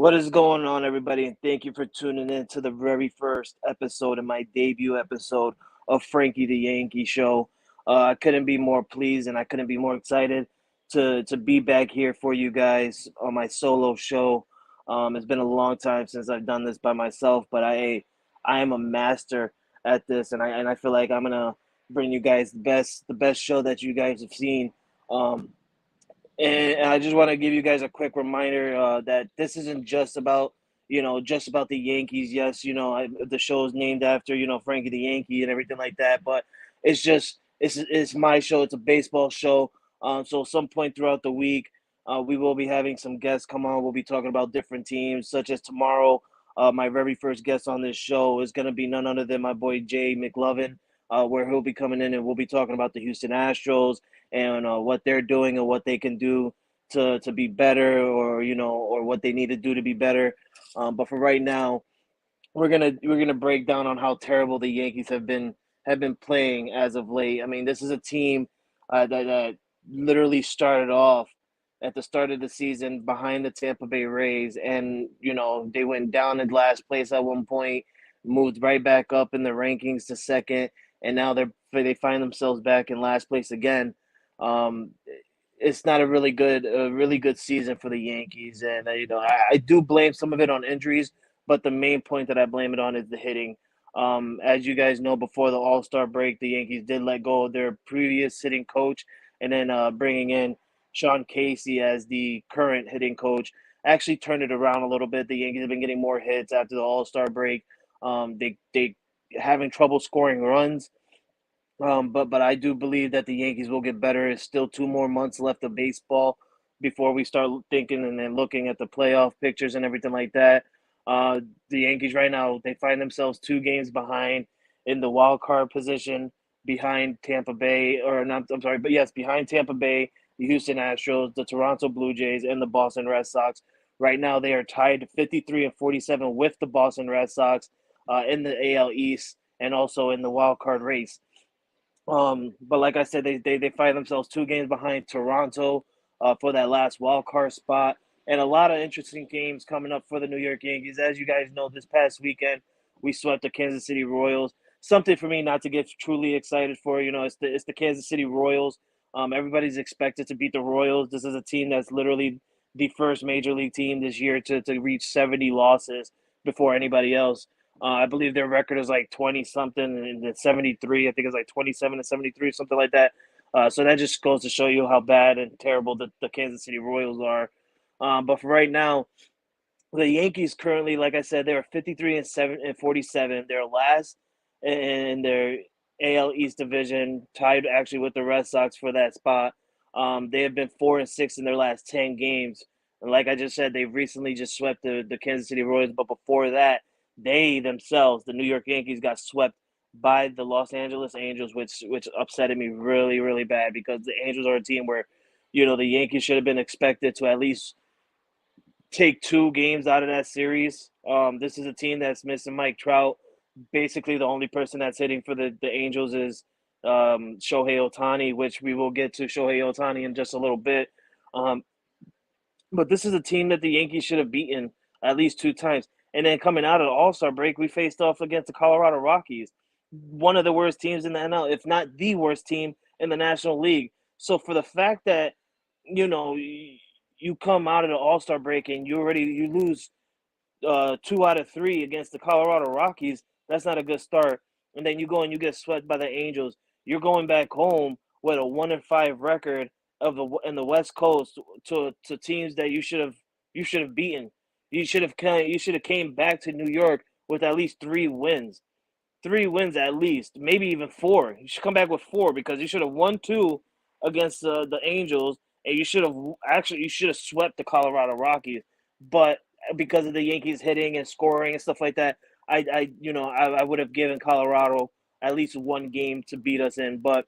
What is going on, everybody? And thank you for tuning in to the very first episode and my debut episode of Frankie the Yankee show. I couldn't be more pleased and I couldn't be more excited to be back here for you guys on my solo show. It's been a long time since I've done this by myself, but I am a master at this, and I feel like I'm gonna bring you guys the best show that you guys have seen. Um, and I just want to give you guys a quick reminder that this isn't just about, just about the Yankees. Yes, the show is named after, Frankie the Yankee and everything like that. But it's my show. It's a baseball show. So some point throughout the week, we will be having some guests come on. We'll be talking about different teams, such as tomorrow. My very first guest on this show is going to be none other than my boy Jay McLovin, where he'll be coming in and we'll be talking about the Houston Astros and what they're doing and what they can do to be better, or or what they need to do to be better. But for right now, we're gonna break down on how terrible the Yankees have been playing as of late. I mean, this is a team that literally started off at the start of the season behind the Tampa Bay Rays, and they went down in last place at one point, moved right back up in the rankings to second, and now they find themselves back in last place again. Um, it's not a really good season for the Yankees, and I do blame some of it on injuries, but the main point that I blame it on is the hitting. As you guys know, before the All Star break, the Yankees did let go of their previous hitting coach, and then bringing in Sean Casey as the current hitting coach actually turned it around a little bit. The Yankees have been getting more hits after the All Star break. They having trouble scoring runs. But I do believe that the Yankees will get better. It's still 2 more months left of baseball before we start thinking and then looking at the playoff pictures and everything like that. The Yankees right now, they find themselves 2 games behind in the wild card position, behind Tampa Bay, or not, I'm sorry, but yes, behind Tampa Bay, the Houston Astros, the Toronto Blue Jays, and the Boston Red Sox. Right now, they are tied 53 and 47 with the Boston Red Sox in the AL East and also in the wild card race. But like I said, they find themselves 2 games behind Toronto for that last wild card spot, and a lot of interesting games coming up for the New York Yankees. As you guys know, this past weekend we swept the Kansas City Royals. Something for me not to get truly excited for. It's the Kansas City Royals. Everybody's expected to beat the Royals. This is a team that's literally the first major league team this year to reach 70 losses before anybody else. I believe their record is like 20 something and then 73. I think it's like 27 and 73, something like that. So that just goes to show you how bad and terrible the Kansas City Royals are. But for right now, the Yankees currently, like I said, they're 53 and 47. They're last in their AL East division, tied actually with the Red Sox for that spot. They have been 4-6 in their last 10 games. And like I just said, they've recently just swept the Kansas City Royals. But before that, they themselves, the New York Yankees, got swept by the Los Angeles Angels, which upsetted me really, really bad, because the Angels are a team where, the Yankees should have been expected to at least take 2 games out of that series. This is a team that's missing Mike Trout. Basically, the only person that's hitting for the Angels is Shohei Ohtani, which we will get to Shohei Ohtani in just a little bit. Um, but this is a team that the Yankees should have beaten at least 2 times. And then coming out of the All Star break, we faced off against the Colorado Rockies, one of the worst teams in the NL, if not the worst team in the National League. So for the fact that you know you come out of the All Star break and you lose 2 out of 3 against the Colorado Rockies, that's not a good start. And then you go and you get swept by the Angels. You're going back home with a 1-5 record in the West Coast to teams that you should have beaten. You should have came back to New York with at least 3 wins. 3 wins at least, maybe even 4. You should come back with 4, because you should have won 2 against the Angels, and you should have swept the Colorado Rockies. But because of the Yankees hitting and scoring and stuff like that, I would have given Colorado at least 1 game to beat us in. But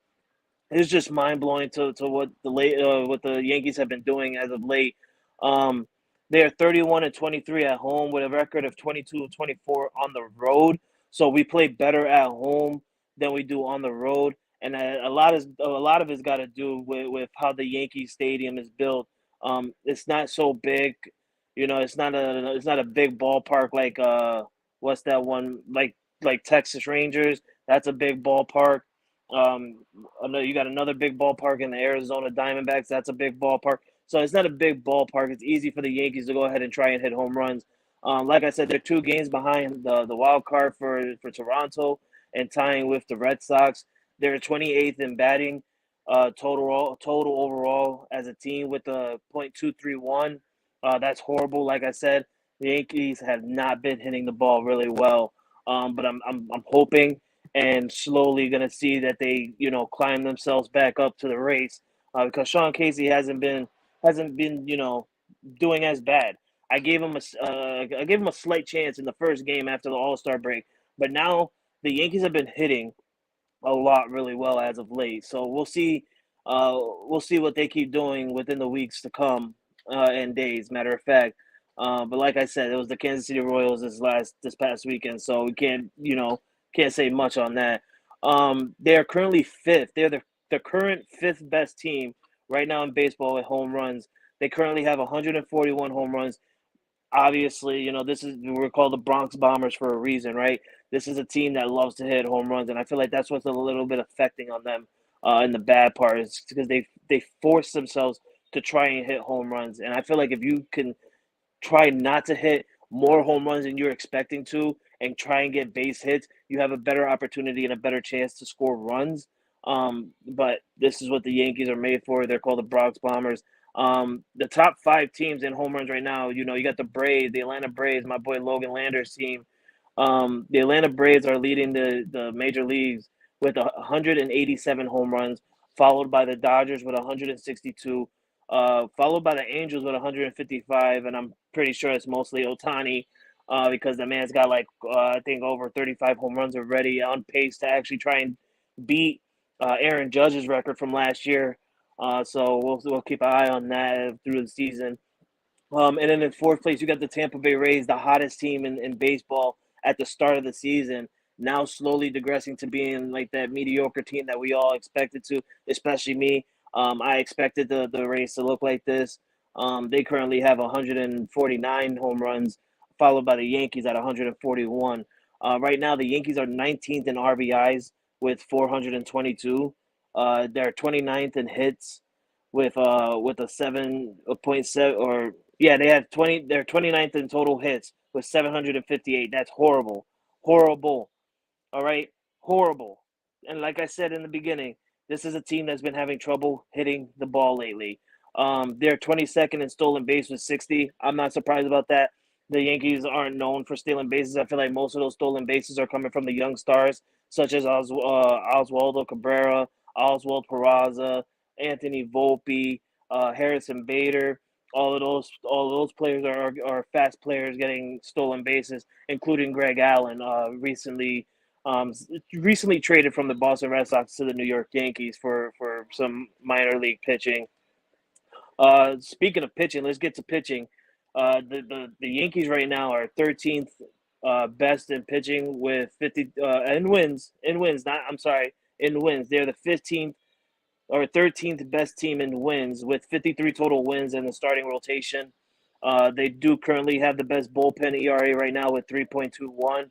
it's just mind blowing to what the Yankees have been doing as of late. Um, they are 31 and 23 at home with a record of 22 and 24 on the road. So we play better at home than we do on the road, and a lot of it's got to do with how the Yankee Stadium is built. It's not so big. it's not a big ballpark like what's that one like Texas Rangers. That's a big ballpark. Um, you got another big ballpark in the Arizona Diamondbacks. That's a big ballpark. So it's not a big ballpark. It's easy for the Yankees to go ahead and try and hit home runs. Like I said, they're 2 games behind the wild card for Toronto and tying with the Red Sox. They're 28th in batting, total overall as a team with a .231. That's horrible. Like I said, the Yankees have not been hitting the ball really well. But I'm hoping and slowly going to see that they climb themselves back up to the race because Sean Casey hasn't been doing as bad. I gave him a slight chance in the first game after the All Star break, but now the Yankees have been hitting a lot really well as of late. So we'll see. We'll see what they keep doing within the weeks to come and days. Matter of fact, but like I said, it was the Kansas City Royals this past weekend, so we can't say much on that. They are currently fifth. They're the current fifth best team right now in baseball with home runs. They currently have 141 home runs. Obviously, we're called the Bronx Bombers for a reason, right? This is a team that loves to hit home runs, and I feel like that's what's a little bit affecting on them. In the bad part is because they force themselves to try and hit home runs, and I feel like if you can try not to hit more home runs than you're expecting to and try and get base hits, you have a better opportunity and a better chance to score runs. But this is what the Yankees are made for. They're called the Bronx Bombers. The top 5 teams in home runs right now, you got the Braves, the Atlanta Braves, my boy Logan Lander's team. The Atlanta Braves are leading the major leagues with 187 home runs, followed by the Dodgers with 162, followed by the Angels with 155, and I'm pretty sure it's mostly Otani, because the man's got I think over 35 home runs already, on pace to actually try and beat Aaron Judge's record from last year. So we'll keep an eye on that through the season. And then in fourth place, you got the Tampa Bay Rays, the hottest team in baseball at the start of the season. Now slowly digressing to being like that mediocre team that we all expected to, especially me. I expected the Rays to look like this. They currently have 149 home runs, followed by the Yankees at 141. Right now, the Yankees are 19th in RBIs with 422. They're 29th in hits with a 7.7 or yeah, they have 20 they're 29th in total hits with 758. That's horrible. Horrible. All right? Horrible. And like I said in the beginning, this is a team that's been having trouble hitting the ball lately. They're 22nd in stolen base with 60. I'm not surprised about that. The Yankees aren't known for stealing bases. I feel like most of those stolen bases are coming from the young stars, such as Oswaldo Cabrera, Oswald Peraza, Anthony Volpe, Harrison Bader. All of those players are fast players getting stolen bases, including Greg Allen, um, recently traded from the Boston Red Sox to the New York Yankees for some minor league pitching. Speaking of pitching, let's get to pitching. The Yankees right now are 13th best in pitching with 50 in wins. Not I'm sorry, in wins. They're the 15th or 13th best team in wins with 53 total wins in the starting rotation. They do currently have the best bullpen ERA right now with 3.21.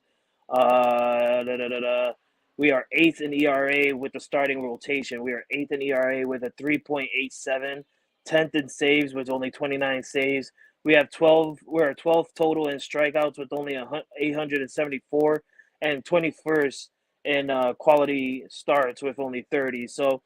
We are eighth in ERA with the starting rotation. We are eighth in ERA with a 3.87. 10th in saves with only 29 saves. We have 12. We're 12th total in strikeouts with only 874, and 21st in quality starts with only 30. So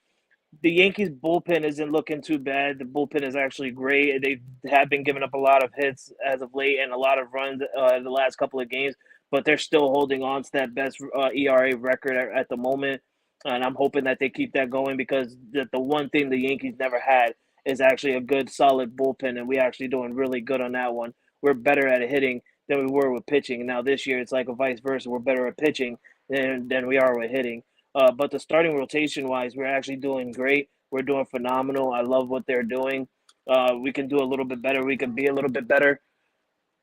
the Yankees bullpen isn't looking too bad. The bullpen is actually great. They have been giving up a lot of hits as of late and a lot of runs in the last couple of games, but they're still holding on to that best ERA record at the moment. And I'm hoping that they keep that going because the one thing the Yankees never had is actually a good, solid bullpen, and we're actually doing really good on that one. We're better at hitting than we were with pitching. Now this year it's like a vice versa. We're better at pitching than we are with hitting. But the starting rotation wise, we're actually doing great. We're doing phenomenal. I love what they're doing. We can do a little bit better. We can be a little bit better.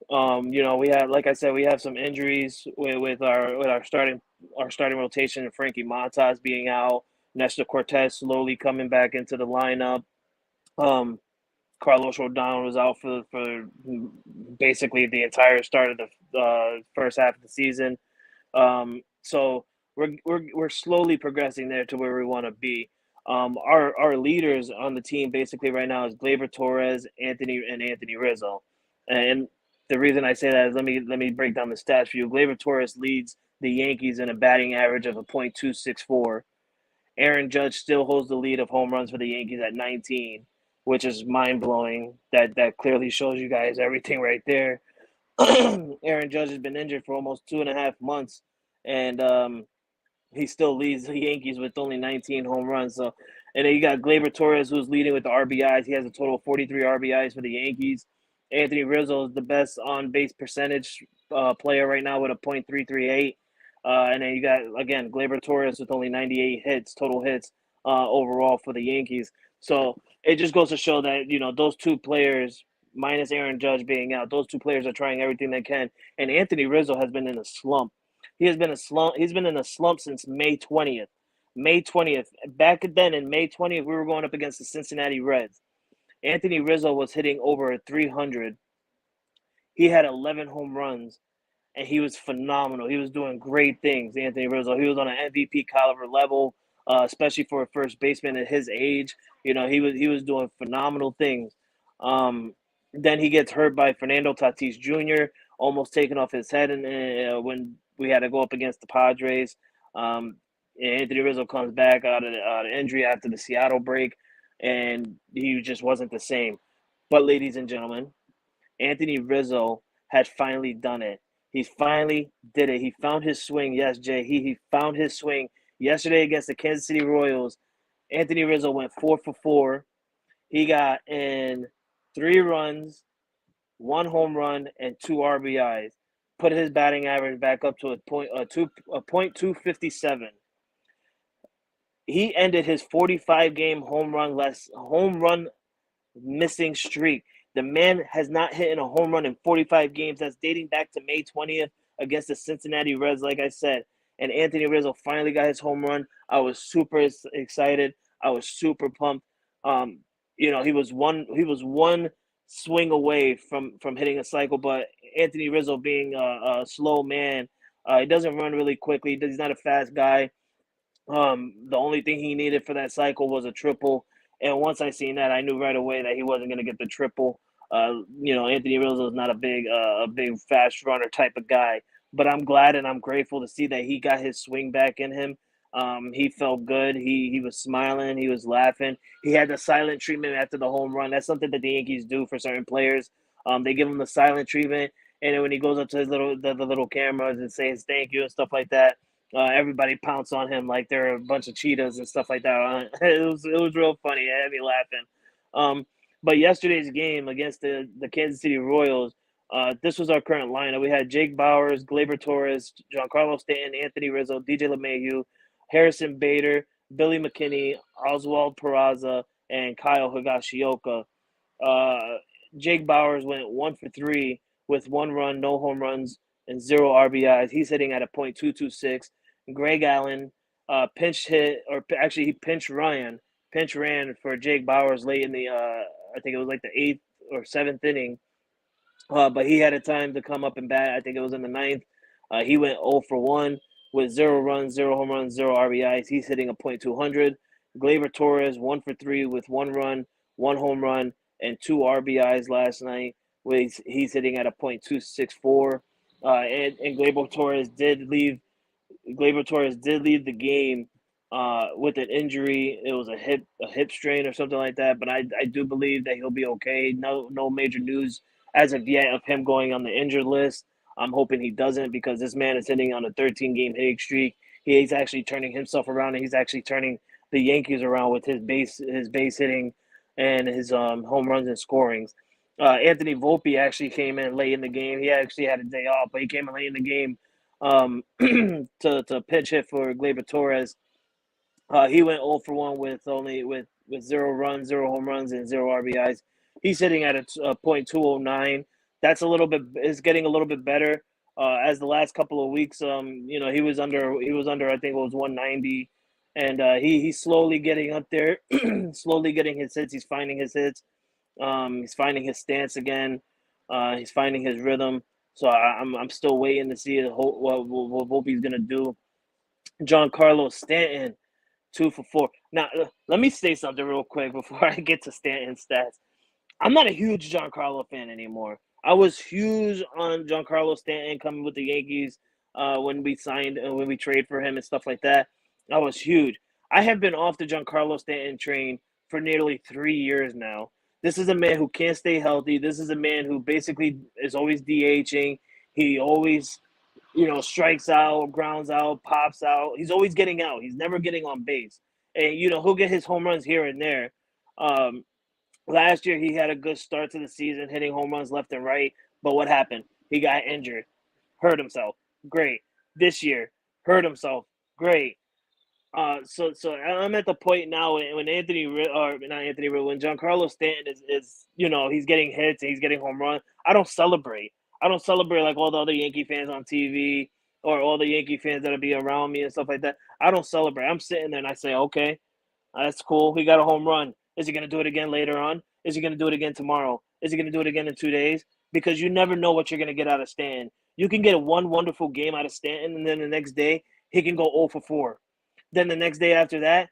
We have, like I said, we have some injuries with our starting rotation. Frankie Montas being out, Nestor Cortez slowly coming back into the lineup. Um, Carlos Rodon was out for basically the entire start of the first half of the season. So we're slowly progressing there to where we want to be. Our leaders on the team basically right now is Gleyber Torres, Anthony Rizzo, and the reason I say that is let me break down the stats for you. Gleyber Torres leads the Yankees in a batting average of a .264. Aaron Judge still holds the lead of home runs for the Yankees at 19, which is mind blowing. That clearly shows you guys everything right there. Aaron Judge has been injured for almost 2.5 months, and he still leads the Yankees with only 19 home runs. So, and then you got Gleyber Torres, who's leading with the RBIs. He has a total of 43 RBIs for the Yankees. Anthony Rizzo is the best on base percentage player right now with a .338. And then you got, again, Gleyber Torres with only 98 hits, total hits overall for the Yankees. So it just goes to show that, those two players, minus Aaron Judge being out, those two players are trying everything they can. And Anthony Rizzo has been in a slump. He's been in a slump since May 20th. May 20th. Back then in May 20th, we were going up against the Cincinnati Reds. Anthony Rizzo was hitting over 300. He had 11 home runs, and he was phenomenal. He was doing great things, Anthony Rizzo. He was on an MVP caliber level, especially for a first baseman at his age. He was doing phenomenal things. Um, then he gets hurt by Fernando Tatis Jr., almost taken off his head, and when we had to go up against the Padres. Anthony Rizzo comes back out of injury after the Seattle break, and he just wasn't the same. But, ladies and gentlemen, Anthony Rizzo had finally done it. He finally did it. He found his swing. Yes, Jay, he found his swing yesterday against the Kansas City Royals. Anthony Rizzo went 4 for 4. He got in 3 runs, 1 home run, and 2 RBIs. Put his batting average back up to a .257. He ended his 45-game home run missing streak. The man has not hit in a home run in 45 games. That's dating back to May 20th against the Cincinnati Reds, like I said. And Anthony Rizzo finally got his home run. I was super excited. I was super pumped. He was one swing away from hitting a cycle, but Anthony Rizzo being a slow man, he doesn't run really quickly. He's not a fast guy. The only thing he needed for that cycle was a triple, and once I seen that, I knew right away that he wasn't going to get the triple. Anthony Rizzo is not a big fast runner type of guy, but I'm glad and I'm grateful to see that he got his swing back in him. He felt good. He was smiling. He was laughing. He had the silent treatment after the home run. That's something that the Yankees do for certain players. They give him the silent treatment, and then when he goes up to the little cameras and says thank you and stuff like that, everybody pounce on him like they're a bunch of cheetahs and stuff like that. It was real funny. It had me laughing. But yesterday's game against the Kansas City Royals, this was our current lineup. We had Jake Bauers, Gleyber Torres, Giancarlo Stanton, Anthony Rizzo, DJ LeMahieu, Harrison Bader, Billy McKinney, Oswald Peraza, and Kyle Higashioka. Uh, Jake Bauers went 1 for 3 with 1 run, no home runs, and 0 RBIs. He's hitting at a .226. Greg Allen pinch hit, or actually he pinch ran for Jake Bauers late in the I think it was like the 8th or 7th inning. But he had a time to come up and bat. I think it was in the 9th. He went 0 for 1 with 0 runs, 0 home runs, 0 RBIs. He's hitting a .200. Gleyber Torres 1 for 3 with 1 run, 1 home run, and 2 RBIs last night. He's hitting at a .264. And Gleyber Torres did leave the game with an injury. It was a hip strain or something like that. But I do believe that he'll be okay. No major news as of yet of him going on the injured list. I'm hoping he doesn't, because this man is hitting on a 13-game hitting streak. He's actually turning himself around, and he's actually turning the Yankees around with his base hitting and his home runs and scorings. Anthony Volpe actually came in late in the game. He actually had a day off, but he came in late in the game to pitch hit for Gleyber Torres. He went 0 for 1 with 0 runs, 0 home runs, and 0 RBIs. He's sitting at a .209. That's it's getting a little bit better as the last couple of weeks. He was under I think it was 190, and he's slowly getting up there, slowly getting his hits. He's finding his hits. He's finding his stance again. He's finding his rhythm. So I'm still waiting to see what he's gonna do. Giancarlo Stanton, 2 for 4. Now, let me say something real quick before I get to Stanton's stats. I'm not a huge Giancarlo fan anymore. I was huge on Giancarlo Stanton coming with the Yankees when we signed and when we trade for him and stuff like that. I was huge. I have been off the Giancarlo Stanton train for nearly 3 years now. This is a man who can't stay healthy. This is a man who basically is always DHing. He always, strikes out, grounds out, pops out. He's always getting out. He's never getting on base. And, he'll get his home runs here and there. Um, Last year, he had a good start to the season, hitting home runs left and right. But what happened? He got injured, hurt himself. Great. This year, hurt himself. Great. So I'm at the point now when when Giancarlo Stanton is he's getting hits and he's getting home runs. I don't celebrate. I don't celebrate like all the other Yankee fans on TV or all the Yankee fans that'll be around me and stuff like that. I don't celebrate. I'm sitting there and I say, okay, that's cool. He got a home run. Is he going to do it again later on? Is he going to do it again tomorrow? Is he going to do it again in 2 days? Because you never know what you're going to get out of Stanton. You can get one wonderful game out of Stanton, and then the next day he can go 0 for 4. Then the next day after that,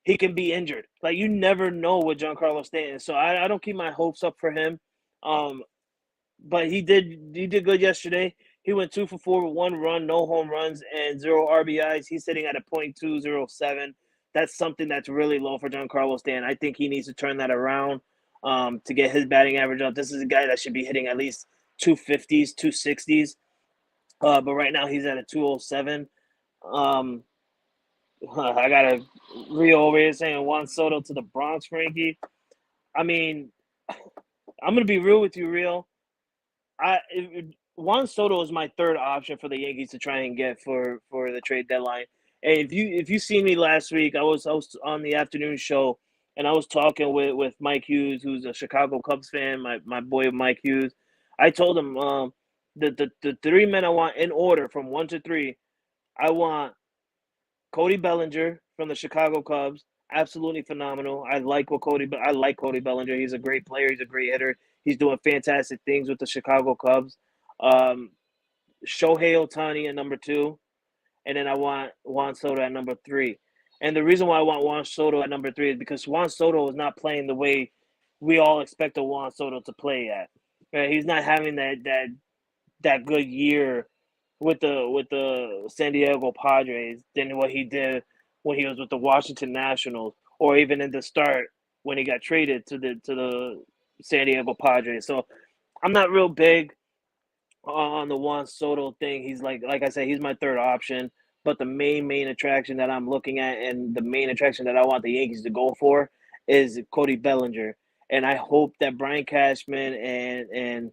he can be injured. Like, you never know with Giancarlo Stanton. So I don't keep my hopes up for him. But he did good yesterday. He went 2 for 4 with 1 run, no home runs, and 0 RBIs. He's sitting at a .207. That's something that's really low for Giancarlo Stanton. I think he needs to turn that around to get his batting average up. This is a guy that should be hitting at least 250s, 260s. But right now he's at a 207. I got a Rio over here saying Juan Soto to the Bronx, Frankie. I mean, I'm going to be real with you, Rio. Juan Soto is my third option for the Yankees to try and get for the trade deadline. And if you seen me last week, I was on the afternoon show, and I was talking with Mike Hughes, who's a Chicago Cubs fan, my boy Mike Hughes. I told him the 3 men I want in order from 1 to 3. I want Cody Bellinger from the Chicago Cubs, absolutely phenomenal. I like Cody Bellinger. He's a great player. He's a great hitter. He's doing fantastic things with the Chicago Cubs. Shohei Ohtani at number 2. And then I want Juan Soto at number 3. And the reason why I want Juan Soto at number 3 is because Juan Soto is not playing the way we all expect a Juan Soto to play at. Right? He's not having that good year with the San Diego Padres than what he did when he was with the Washington Nationals, or even in the start when he got traded to the San Diego Padres. So I'm not real big on the Juan Soto thing. He's like I said, he's my third option. But the main attraction that I'm looking at, and the main attraction that I want the Yankees to go for, is Cody Bellinger. And I hope that Brian Cashman and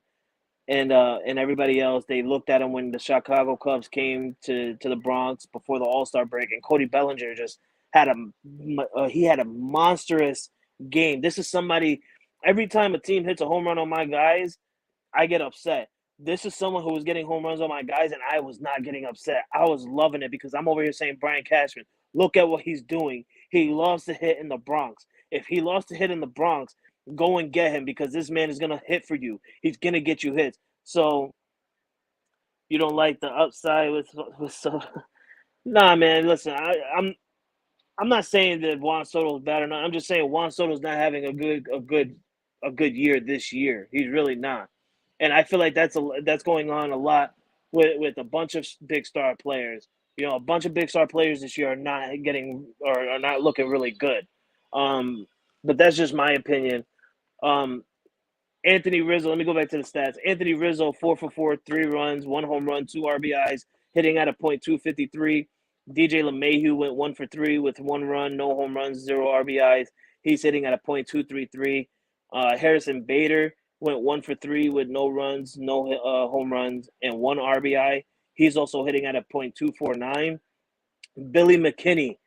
everybody else, they looked at him when the Chicago Cubs came to the Bronx before the All-Star break, and Cody Bellinger just had a monstrous game. This is somebody. Every time a team hits a home run on my guys, I get upset. This is someone who was getting home runs on my guys, and I was not getting upset. I was loving it because I'm over here saying, Brian Cashman, look at what he's doing. He loves to hit in the Bronx. If he loves to hit in the Bronx, go and get him, because this man is going to hit for you. He's going to get you hits. So you don't like the upside with Soto? Nah, man, listen, I'm not saying that Juan Soto is bad or not. I'm just saying Juan Soto's not having a good year this year. He's really not. And I feel like that's going on a lot with a bunch of big star players. A bunch of big star players this year are not getting or are not looking really good. But that's just my opinion. Anthony Rizzo, let me go back to the stats. Anthony Rizzo, 4 for 4, 3 runs, 1 home run, 2 RBIs, hitting at a .253. DJ LeMahieu went 1 for 3 with 1 run, no home runs, 0 RBIs. He's hitting at a .233. Harrison Bader went 1 for 3 with no runs, no home runs, and 1 RBI. He's also hitting at a .249. Billy McKinney.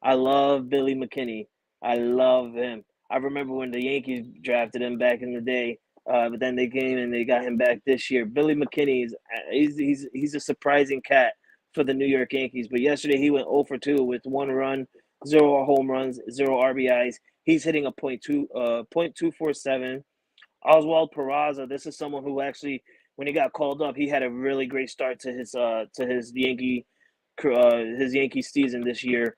I love Billy McKinney. I love him. I remember when the Yankees drafted him back in the day, but then they came and they got him back this year. Billy McKinney he's a surprising cat for the New York Yankees. But yesterday he went 0 for 2 with 1 run, 0 home runs, 0 RBIs. He's hitting a .247. Oswald Peraza, this is someone who actually, when he got called up, he had a really great start to his Yankee season this year.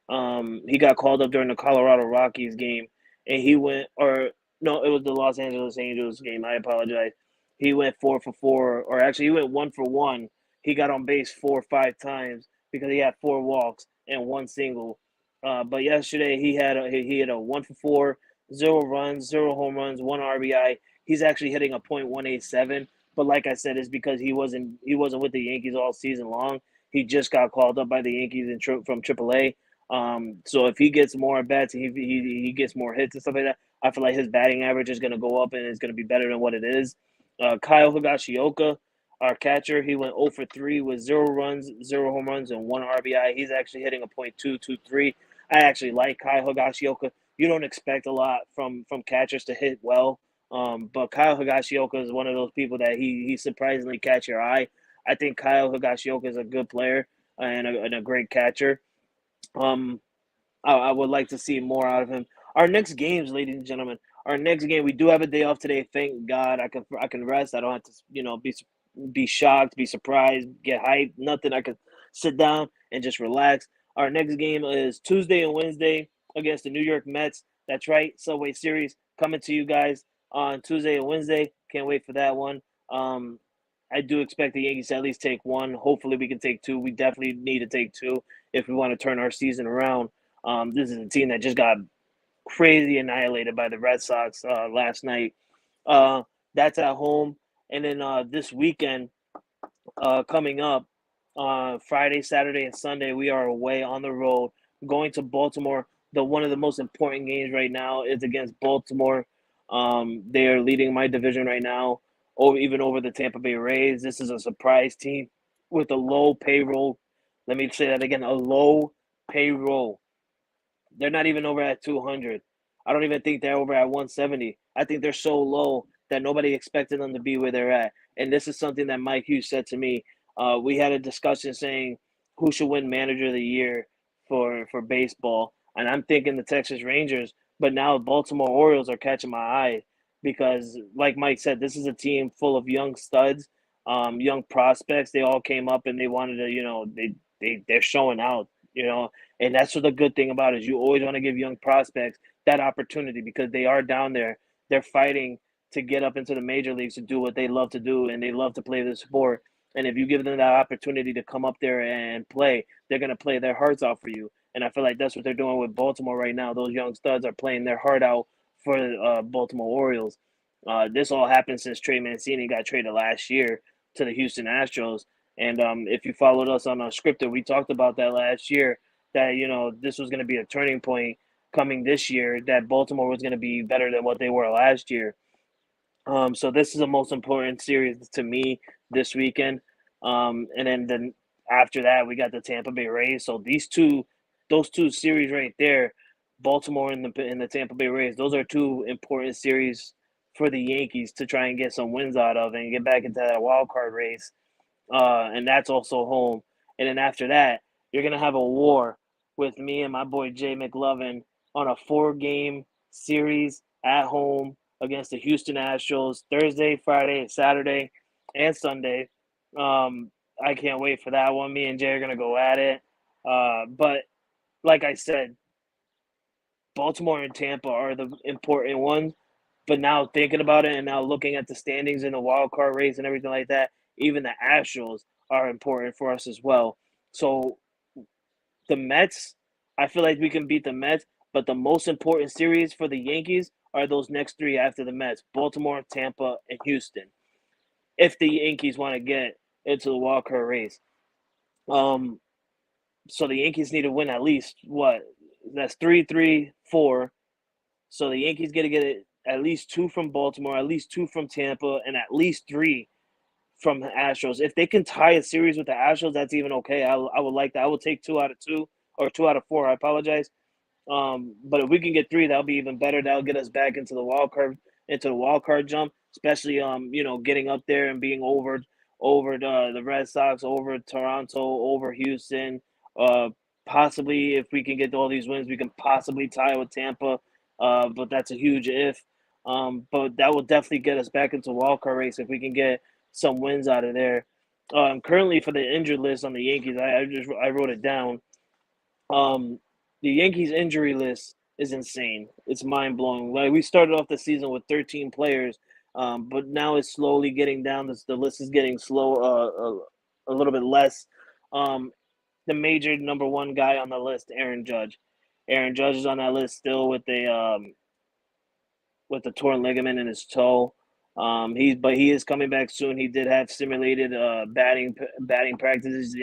He got called up during the Colorado Rockies game, and he went, or no, it was the Los Angeles Angels game. I apologize. He went 4 for 4, or actually he went 1 for 1. He got on base 4 or 5 times because he had 4 walks and 1 single. But yesterday he had a 1 for 4, 0 runs, 0 home runs, 1 RBI. He's actually hitting a .187. But like I said, it's because he wasn't with the Yankees all season long. He just got called up by the Yankees from AAA. So if he gets more at bats, he gets more hits and stuff like that, I feel like his batting average is going to go up and it's going to be better than what it is. Kyle Higashioka, our catcher, he went 0 for 3 with 0 runs, 0 home runs, and 1 RBI. He's actually hitting a .223. I actually like Kyle Higashioka. You don't expect a lot from catchers to hit well, but Kyle Higashioka is one of those people that he surprisingly catch your eye. I think Kyle Higashioka is a good player and a great catcher. Um, I would like to see more out of him. Our next games, ladies and gentlemen, our next game, we do have a day off today. Thank God, I can rest. I don't have to be shocked, be surprised, get hyped. Nothing. I can sit down and just relax. Our next game is Tuesday and Wednesday against the New York Mets. That's right, Subway Series coming to you guys on Tuesday and Wednesday. Can't wait for that one. Um, I do expect the Yankees to at least take one. Hopefully, we can take two. We definitely need to take two if we want to turn our season around. This is a team that just got crazy annihilated by the Red Sox last night. Uh, that's at home. And then this weekend coming up, Friday, Saturday, and Sunday, we are away on the road going to Baltimore. One of the most important games right now is against Baltimore. They are leading my division right now, even over the Tampa Bay Rays. This is a surprise team with a low payroll. Let me say that again, a low payroll. They're not even over at 200. I don't even think they're over at 170. I think they're so low that nobody expected them to be where they're at. And this is something that Mike Hughes said to me. We had a discussion saying who should win Manager of the Year for baseball, and I'm thinking the Texas Rangers. But now Baltimore Orioles are catching my eye because, like Mike said, this is a team full of young studs, young prospects. They all came up and they wanted to, they're showing out, and that's what the good thing about it is you always want to give young prospects that opportunity because they are down there. They're fighting to get up into the major leagues to do what they love to do and they love to play the sport. And if you give them that opportunity to come up there and play, they're going to play their hearts out for you. And I feel like that's what they're doing with Baltimore right now. Those young studs are playing their heart out for the Baltimore Orioles. This all happened since Trey Mancini got traded last year to the Houston Astros. And if you followed us on Unscripted, we talked about that last year that this was going to be a turning point coming this year, that Baltimore was going to be better than what they were last year. So this is the most important series to me this weekend. And then after that, we got the Tampa Bay Rays. So those two series right there, Baltimore and the Tampa Bay Rays, those are two important series for the Yankees to try and get some wins out of and get back into that wild card race. And that's also home. And then after that, you're gonna have a war with me and my boy Jay McLovin on a 4-game series at home against the Houston Astros Thursday, Friday, Saturday, and Sunday. I can't wait for that one. Me and Jay are gonna go at it. But like I said, Baltimore and Tampa are the important ones. But now thinking about it and now looking at the standings in the wild card race and everything like that, even the Astros are important for us as well. So the Mets, I feel like we can beat the Mets, but the most important series for the Yankees are those next three after the Mets: Baltimore, Tampa, and Houston. If the Yankees want to get into the wild card race, um, so the Yankees need to win at least what? That's 3-3-4. So the Yankees got to get it at least two from Baltimore, at least two from Tampa, and at least three from the Astros. If they can tie a series with the Astros, that's even okay. I would like that. I would take 2 out of 2 or 2 out of 4. I apologize. But if we can get three, that'll be even better. That'll get us back into the wild card jump, especially getting up there and being over the Red Sox, over Toronto, over Houston. Possibly if we can get all these wins, we can possibly tie with Tampa. But that's a huge if. But that will definitely get us back into wildcard race if we can get some wins out of there. Currently for the injured list on the Yankees, I wrote it down. Um, the Yankees injury list is insane. It's mind blowing. Like we started off the season with 13 players, but now it's slowly getting down. The list is getting slow, a little bit less. Um, the major number one guy on the list, Aaron Judge. Aaron Judge is on that list still with the torn ligament in his toe. He is coming back soon. He did have simulated batting practices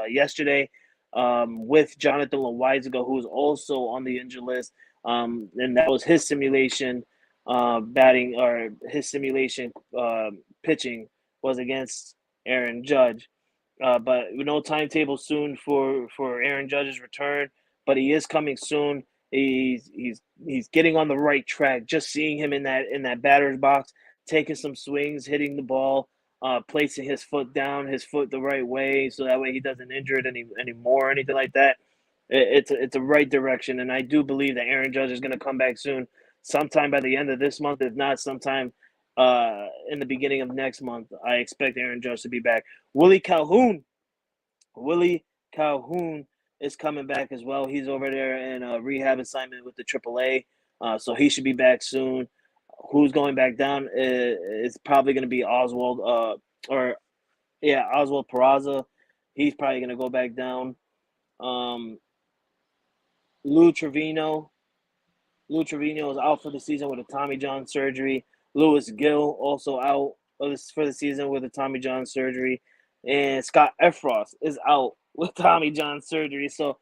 yesterday with Jonathan Loizaga, who's also on the injured list, and that was his simulation batting or his simulation pitching was against Aaron Judge. But no timetable soon for Aaron Judge's return, but he is coming soon. He's getting on the right track. Just seeing him in that batter's box, taking some swings, hitting the ball, placing his foot down, his foot the right way, so that way he doesn't injure it anymore or anything like that. It's a right direction, and I do believe that Aaron Judge is going to come back soon, sometime by the end of this month, if not sometime in the beginning of next month. I expect Aaron Judge to be back. Willie Calhoun, Willie Calhoun is coming back as well. He's over there in a rehab assignment with the AAA, so he should be back soon. Who's going back down? It's probably going to be Oswald, Oswald Peraza. He's probably going to go back down. Um, Lou Trevino. Lou Trevino is out for the season with a Tommy John surgery. Lewis Gill also out for the season with a Tommy John surgery. And Scott Efros is out with Tommy John surgery. So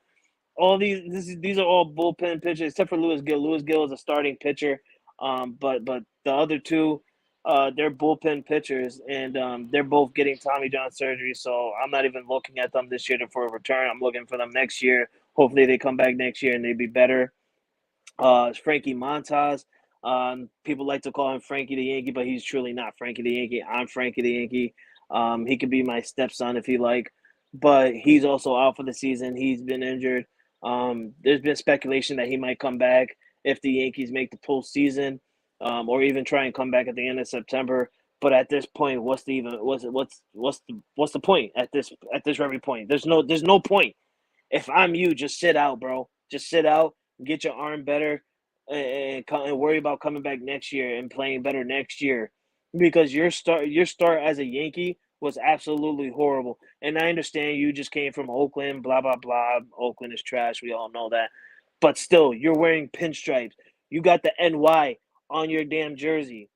all these are all bullpen pitchers except for Lewis Gill. Lewis Gill is a starting pitcher, but the other two, they're bullpen pitchers, and they're both getting Tommy John surgery. So I'm not even looking at them this year for a return. I'm looking for them next year. Hopefully they come back next year and they be better. Frankie Montas. People like to call him Frankie the Yankee, but he's truly not Frankie the Yankee. I'm Frankie the Yankee. He could be my stepson if he like, but he's also out for the season. He's been injured. There's been speculation that he might come back if the Yankees make the postseason, or even try and come back at the end of September. But at this point, what's the point at this very point? There's no point. If I'm you, just sit out, bro. Just sit out, get your arm better, and worry about coming back next year and playing better next year, because your start as a Yankee was absolutely horrible. And I understand you just came from Oakland, blah blah blah. Oakland is trash. We all know that, but still, you're wearing pinstripes. You got the NY on your damn jersey.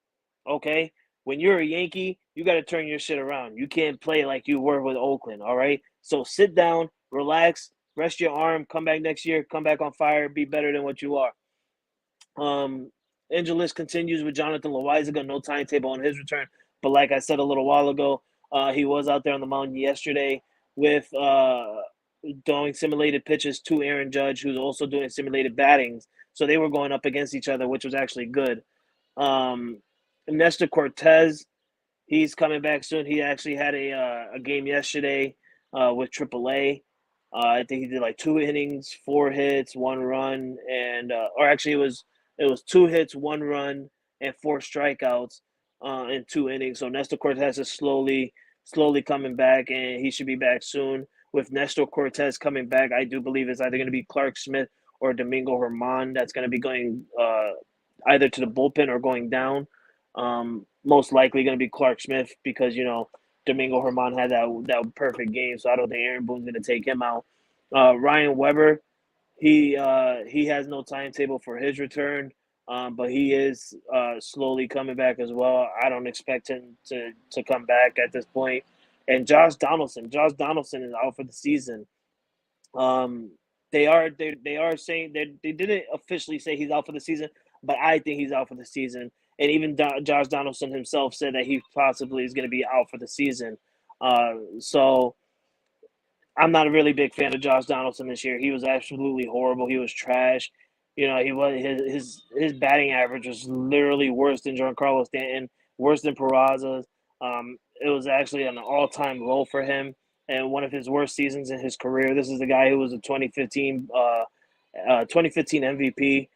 Okay, when you're a Yankee, you got to turn your shit around. You can't play like you were with Oakland. All right, so sit down, relax, rest your arm, come back next year, come back on fire, be better than what you are. Angeles continues with Jonathan Loizaga, no timetable on his return. But like I said a little while ago, he was out there on the mound yesterday with doing simulated pitches to Aaron Judge, who's also doing simulated battings. So they were going up against each other, which was actually good. Nestor Cortez, he's coming back soon. He actually had a game yesterday with AAA. I think he did like 2 innings, 4 hits, 1 run, and or actually it was 2 hits, 1 run, and 4 strikeouts in 2 innings. So Nestor Cortez is slowly coming back, and he should be back soon. With Nestor Cortez coming back, I do believe it's either going to be Clark Smith or Domingo Germán that's going to be going either to the bullpen or going down. Most likely going to be Clark Smith because Domingo Germán had that perfect game, so I don't think Aaron Boone's going to take him out. Ryan Weber, he has no timetable for his return, but he is slowly coming back as well. I don't expect him to come back at this point. And Josh Donaldson is out for the season. They are saying they didn't officially say he's out for the season, but I think he's out for the season. And even Josh Donaldson himself said that he possibly is going to be out for the season. So I'm not a really big fan of Josh Donaldson this year. He was absolutely horrible. He was trash. He was his batting average was literally worse than Giancarlo Stanton, worse than Peraza's. It was actually an all-time low for him and one of his worst seasons in his career. This is the guy who was a 2015 MVP.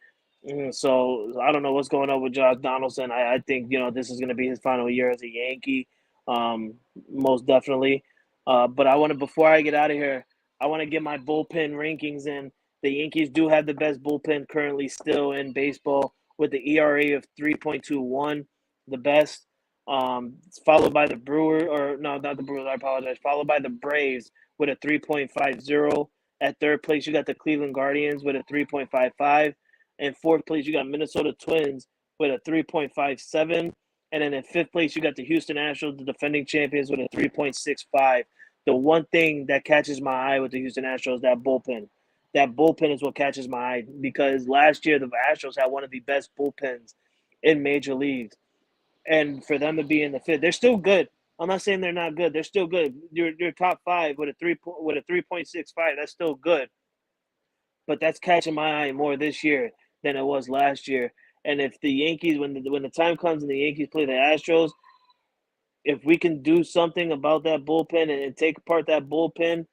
So I don't know what's going on with Josh Donaldson. I think this is going to be his final year as a Yankee, um, most definitely. But I want to before I get out of here, I want to get my bullpen rankings in. The Yankees do have the best bullpen currently still in baseball with the ERA of 3.21, the best. Followed by the Brewers, or no, not the Brewers. I apologize. Followed by the Braves with a 3.50. At third place, you got the Cleveland Guardians with a 3.55. In fourth place, you got Minnesota Twins with a 3.57. And then in fifth place, you got the Houston Astros, the defending champions, with a 3.65. The one thing that catches my eye with the Houston Astros is that bullpen. That bullpen is what catches my eye because last year the Astros had one of the best bullpens in major leagues. And for them to be in the fifth, they're still good. I'm not saying they're not good. They're still good. You're top five with a 3.65. That's still good, but that's catching my eye more this year than it was last year. And if the Yankees, when the time comes and the Yankees play the Astros, if we can do something about that bullpen and take apart that bullpen,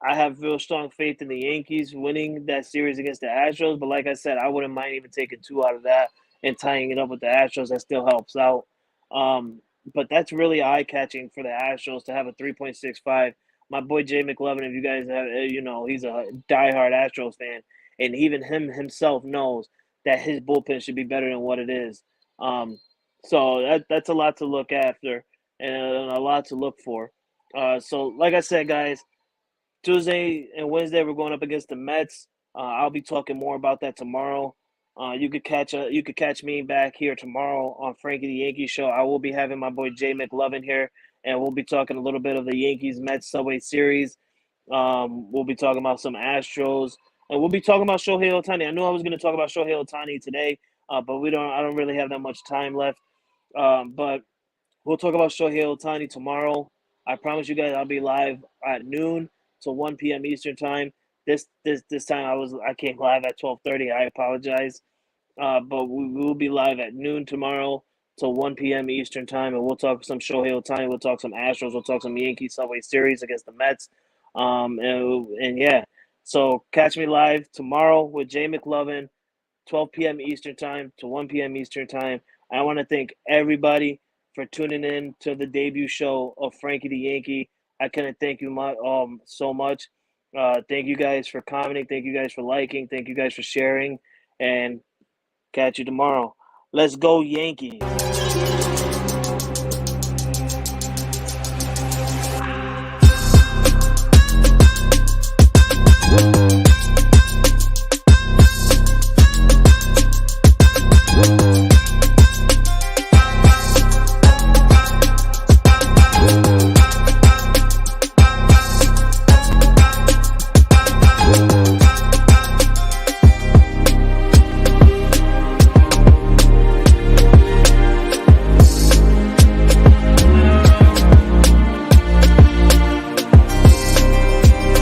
I have real strong faith in the Yankees winning that series against the Astros. But like I said, I wouldn't mind even taking two out of that and tying it up with the Astros. That still helps out. But that's really eye catching for the Astros to have a 3.65. My boy Jay McLovin, if you guys have, he's a diehard Astros fan, and even him himself knows that his bullpen should be better than what it is. Um, so that's a lot to look after and a lot to look for. So like I said, guys, Tuesday and Wednesday we're going up against the Mets. I'll be talking more about that tomorrow. You could catch me back here tomorrow on Frankie the Yankee show. I will be having my boy Jay McLovin here, and we'll be talking a little bit of the Yankees Mets Subway Series. We'll be talking about some Astros, and we'll be talking about Shohei Ohtani. I knew I was going to talk about Shohei Ohtani today, but we don't. I don't really have that much time left. But we'll talk about Shohei Ohtani tomorrow. I promise you guys I'll be live at noon to 1 p.m. Eastern time. This time I came live at 12:30. I apologize. But we will be live at noon tomorrow till 1 p.m. Eastern time, and we'll talk some Shohei Ohtani. We'll talk some Astros. We'll talk some Yankees Subway Series against the Mets. And yeah, so catch me live tomorrow with Jay McLovin, 12 p.m. Eastern time to 1 p.m. Eastern time. I want to thank everybody for tuning in to the debut show of Frankie the Yankee. I couldn't thank you so much. Thank you guys for commenting. Thank you guys for liking. Thank you guys for sharing. And catch you tomorrow. Let's go, Yankees.